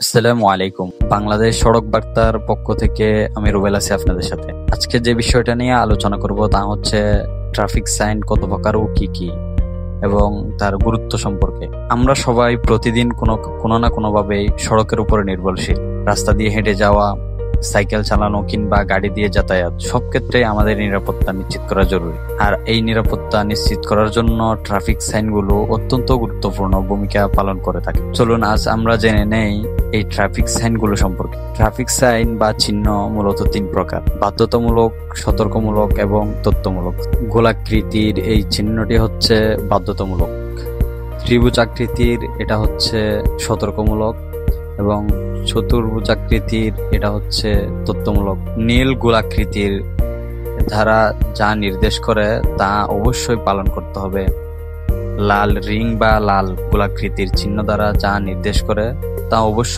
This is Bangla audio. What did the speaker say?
আসসালামু আলাইকুম। বাংলাদেশ সড়ক বার্তার পক্ষ থেকে আমি রুবেল আছি আপনাদের সাথে। আজকে যে বিষয়টা নিয়ে আলোচনা করব তা হচ্ছে ট্রাফিক সাইন কত প্রকার ও কি কি এবং তার গুরুত্ব সম্পর্কে। আমরা সবাই প্রতিদিন কোনো না কোনো ভাবে সড়কের উপরে নির্ভরশীল। রাস্তা দিয়ে হেঁটে যাওয়া, সাইকেল চালানো কিংবা গাড়ি দিয়ে যাতায়াত সব ক্ষেত্রে আমাদের নিরাপত্তা নিশ্চিত করা জরুরি। আর এই নিরাপত্তা নিশ্চিত করার জন্য ট্রাফিক সাইনগুলো অত্যন্ত গুরুত্বপূর্ণ ভূমিকা পালন করে থাকে। চলুন আজ আমরা জেনে নেই এই ট্রাফিক সাইনগুলো সম্পর্কে। ট্রাফিক সাইন বা চিহ্ন মূলত তিন প্রকার: বাধ্যতামূলক, সতর্কমূলক এবং তথ্যমূলক। গোলাকৃতির এই চিহ্নটি হচ্ছে বাধ্যতামূলক, ত্রিভুজ আকৃতির এটা হচ্ছে সতর্কমূলক এবং চতুর্ভুজাকৃতির এটা হচ্ছে তথ্যমূলক। নীল গোলাকৃতির ধারা যা নির্দেশ করে তা অবশ্যই পালন করতে হবে। লাল রিং বা লাল গোলাকৃতির চিহ্ন দ্বারা যা নির্দেশ করে তা অবশ্যই